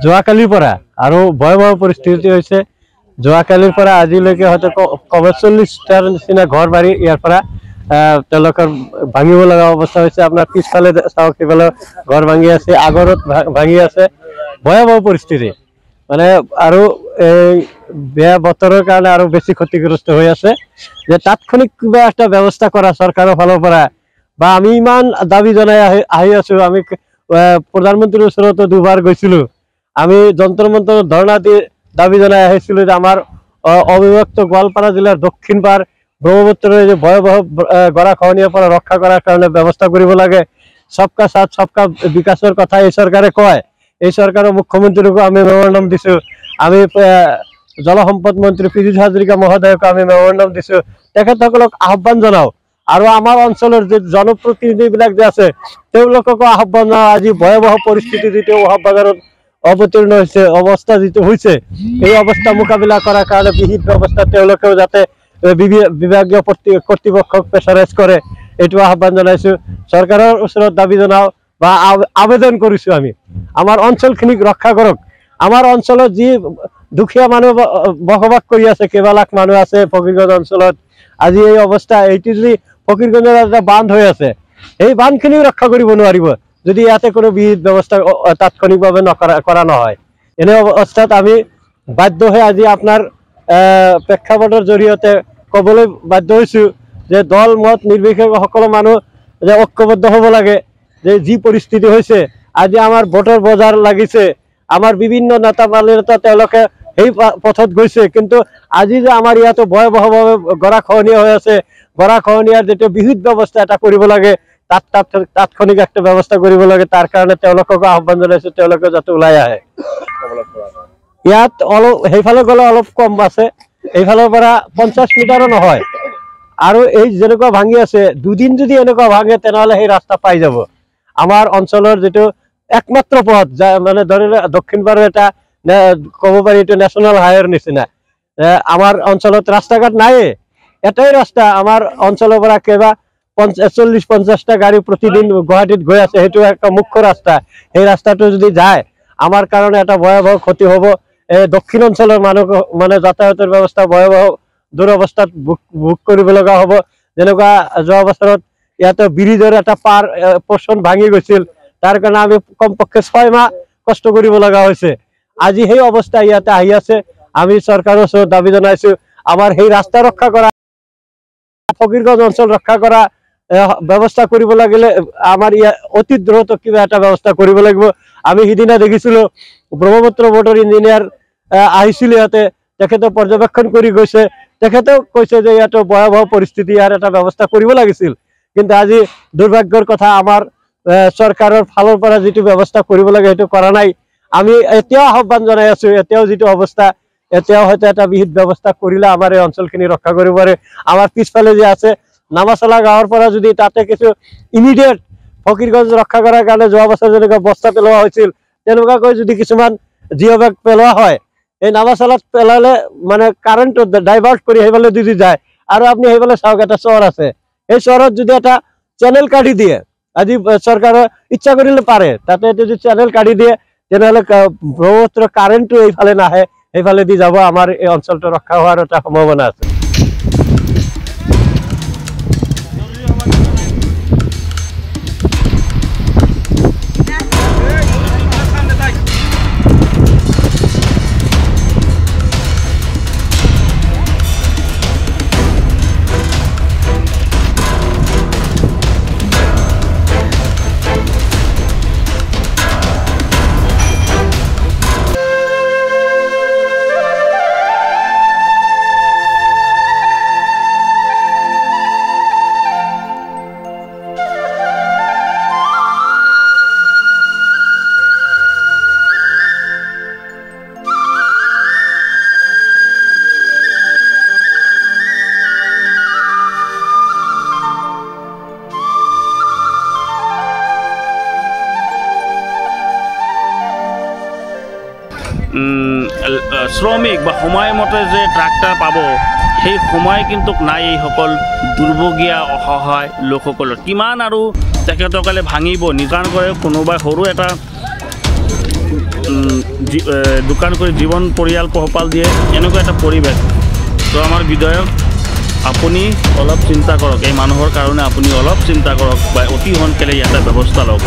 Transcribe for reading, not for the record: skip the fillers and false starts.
যোৱাকালিৰ পৰা আৰু ভয়াৱহ পৰিস্থিতি হৈছে। যোৱাকালিৰ পৰা আজিলৈকে হয়তো কমেও 40টাৰ নিচিনা ঘৰ বাৰী ইয়াৰ পৰা তেওঁলোকৰ ভাঙিব লগা অৱস্থা হৈছে। আপোনাৰ পিছফালে চাওক, সেইফালে ঘৰ ভাঙি আছে, আগৰত ভাঙি আছে। ভয়াৱহ পৰিস্থিতি মানে, আৰু এই বেয়া বতৰৰ কাৰণে আৰু বেছি ক্ষতিগ্ৰস্ত হৈ আছে। যে তাৎক্ষণিক কিবা এটা ব্যৱস্থা কৰা চৰকাৰৰ ফালৰ পৰা, বা আমি ইমান দাবী জনাই আহি আছো। আমি প্ৰধানমন্ত্ৰীৰ ওচৰতো দুবাৰ গৈছিলো। আমি যন্ত্ৰ মন্ত্ৰ ধৰ্ণা দি দাবী জনাই আহিছিলো যে আমাৰ অবিভক্ত গোৱালপাৰা জিলাৰ দক্ষিণ পাৰ ব্ৰহ্মপুত্ৰৰ যে ভয়াৱহ গৰাখহনীয়াৰ পৰা ৰক্ষা কৰাৰ কাৰণে ব্যৱস্থা কৰিব লাগে। সবকা সাথ সবকা বিকাশৰ কথা এই চৰকাৰে কয়। এই চৰকাৰৰ মুখ্যমন্ত্ৰীকো আমি মেমৰেণ্ডাম দিছো। আমি জলসম্পদ মন্ত্ৰী পীযুষ হাজৰিকা মহোদয়কো আমি মেমৰেণ্ডাম দিছো। তেখেতসকলক আহ্বান জনাও, আৰু আমাৰ অঞ্চলৰ যে জনপ্ৰতিনিধিবিলাক যে আছে তেওঁলোককো আহ্বান জনাও। আজি ভয়াৱহ পৰিস্থিতি যিটো বাজাৰত অৱতীৰ্ণ হৈছে, অৱস্থা যিটো হৈছে, এই অৱস্থা মোকাবিলা কৰাৰ কাৰণে বিহিত ব্যৱস্থা তেওঁলোকেও যাতে বিভাগীয় কৰ্তৃপক্ষক প্ৰেছাৰাইজ কৰে, এইটো আহ্বান জনাইছো। চৰকাৰৰ ওচৰত দাবী জনাও বা আবেদন কৰিছো, আমি আমাৰ অঞ্চলখিনিক ৰক্ষা কৰক। আমাৰ অঞ্চলত যি দুখীয়া মানুহ বসবাস কৰি আছে, কেইবা লাখ মানুহ আছে ফকীৰগঞ্জ অঞ্চলত। আজি এই অৱস্থা, এইটো যদি ফকীৰগঞ্জৰ এটা বান্ধ হৈ আছে, এই বান্ধখিনিও ৰক্ষা কৰিব নোৱাৰিব যদি ইয়াতে কোনো বিহিত ব্যৱস্থা তাৎক্ষণিকভাৱে কৰা নহয়। এনে অৱস্থাত আমি বাধ্য হৈ আজি আপোনাৰ প্ৰেক্ষাপটৰ জৰিয়তে ক'বলৈ বাধ্য হৈছো যে দল মত নিৰ্বিশেষে সকলো মানুহ যে ঐক্যবদ্ধ হ'ব লাগে। যে যি পৰিস্থিতি হৈছে, আজি আমাৰ ভোটৰ বজাৰ লাগিছে, আমাৰ বিভিন্ন নেতা নেতা তেওঁলোকে সেই পথত গৈছে, কিন্তু আজি যে আমাৰ ইয়াতো ভয়াৱহভাৱে গৰাখহনীয়া হৈ আছে, গৰাখহনীয়াৰ যিটো বিহিত ব্যৱস্থা এটা কৰিব লাগে, তাৎক্ষণিক একটা ব্যৱস্থা কৰিব লাগে। তাৰ কাৰণে তেওঁলোককো আহ্বান জনাইছো, তেওঁলোকে যাতে ওলাই আহে। ইয়াত অলপ সেইফালে গ'লে অলপ কম আছে, এইফালৰ পৰা 50 মিটাৰো নহয়। আৰু এই যেনেকুৱা ভাঙি আছে, দুদিন যদি এনেকুৱা ভাঙে তেনেহ'লে সেই ৰাস্তা পাই যাব। আমাৰ অঞ্চলৰ যিটো একমাত্ৰ পথ, মানে ধৰি লওক দক্ষিণ পাৰৰ এটা ক'ব পাৰি এইটো নেশ্যনেল হাইৱেৰ নিচিনা। আমাৰ অঞ্চলত ৰাস্তা ঘাট নাইয়ে, এটাই ৰাস্তা। আমাৰ অঞ্চলৰ পৰা কেইবা 40-50টা গাড়ী প্ৰতিদিন গুৱাহাটীত গৈ আছে, সেইটো একটা মুখ্য ৰাস্তা। সেই ৰাস্তাটো যদি যায়, আমাৰ কাৰণে এটা ভয়াৱহ ক্ষতি হ'ব। দক্ষিণ অঞ্চলৰ মানুহ মানে যাতায়াতৰ ব্যৱস্থা ভয়াৱহ দুৰৱস্থাত ভোগ কৰিব লগা হ'ব। যেনেকুৱা যোৱা বছৰত ইয়াতে ব্ৰিজৰ এটা পৰ্চন ভাঙি গৈছিল, তাৰ কাৰণে আমি কমপক্ষে 6 মাহ কষ্ট কৰিব লগা হৈছে। আজি সেই অৱস্থা ইয়াতে আহি আছে। আমি চৰকাৰৰ ওচৰত দাবী জনাইছো, আমাৰ সেই ৰাস্তা ৰক্ষা কৰা, ফকীৰগঞ্জ অঞ্চল ৰক্ষা কৰা ব্যৱস্থা কৰিব লাগিলে আমাৰ ইয়াত অতি দ্ৰুত কিবা এটা ব্যৱস্থা কৰিব লাগিব। আমি সিদিনা দেখিছিলো ব্ৰহ্মপুত্ৰ বোৰ্ডৰ ইঞ্জিনিয়াৰ আহিছিল ইয়াতে, তেখেতে পৰ্যবেক্ষণ কৰি গৈছে। তেখেতেও কৈছে যে ইয়াতো ভয়াৱহ পৰিস্থিতি, ইয়াৰ এটা ব্যৱস্থা কৰিব লাগিছিল। কিন্তু আজি দুৰ্ভাগ্যৰ কথা, আমাৰ চৰকাৰৰ ফালৰ পৰা যিটো ব্যৱস্থা কৰিব লাগে সেইটো কৰা নাই। আমি এতিয়াও আহ্বান জনাই আছো, এতিয়াও যিটো অৱস্থা, এতিয়াও হয়তো এটা বিহিত ব্যৱস্থা কৰিলে আমাৰ এই অঞ্চলখিনি ৰক্ষা কৰিব পাৰে। আমাৰ পিছফালে যে আছে নামাচলা গাঁৱৰ পৰা যদি তাতে কিছু ইমিডিয়েট ফকীৰগঞ্জ ৰক্ষা কৰাৰ কাৰণে যোৱা বছৰ যেনেকুৱা বস্তা পেলোৱা হৈছিল, তেনেকুৱাকৈ যদি কিছুমান জিঅ' বেগ পেলোৱা হয়, এই নামাচলাত পেলালে মানে কাৰেণ্টটো ডাইভাৰ্ট কৰি সেইফালে যদি যায়। আৰু আপুনি সেইফালে চাওক, এটা চহৰ আছে, এই চহৰত যদি এটা চেনেল কাটি দিয়ে, আজি চৰকাৰে ইচ্ছা কৰিলে পাৰে, তাতে যদি চেনেল কাটি দিয়ে তেনেহ'লে ব্ৰহ্মপুত্ৰৰ কাৰেণ্টটো এইফালে নাহে, সেইফালে দি যাব। আমাৰ এই অঞ্চলটো ৰক্ষা হোৱাৰ এটা সম্ভাৱনা আছে। শ্ৰমিক বা সময়মতে যে ট্ৰাক্টৰ পাব, সেই সময় কিন্তু নাই এইসকল দুৰ্ভগীয়া অসহায় লোকসকলৰ। কিমান আৰু তেখেতসকলে ভাঙিব, নিৰ্মাণ কৰে, কোনোবাই সৰু এটা দোকান কৰি জীৱন পৰিয়াল পোহপাল দিয়ে এনেকুৱা এটা পৰিৱেশ। তো আমাৰ বিধায়ক আপুনি অলপ চিন্তা কৰক, এই মানুহৰ কাৰণে আপুনি অলপ চিন্তা কৰক বা অতি সোনকালে ইয়াতে ব্যৱস্থা লওক।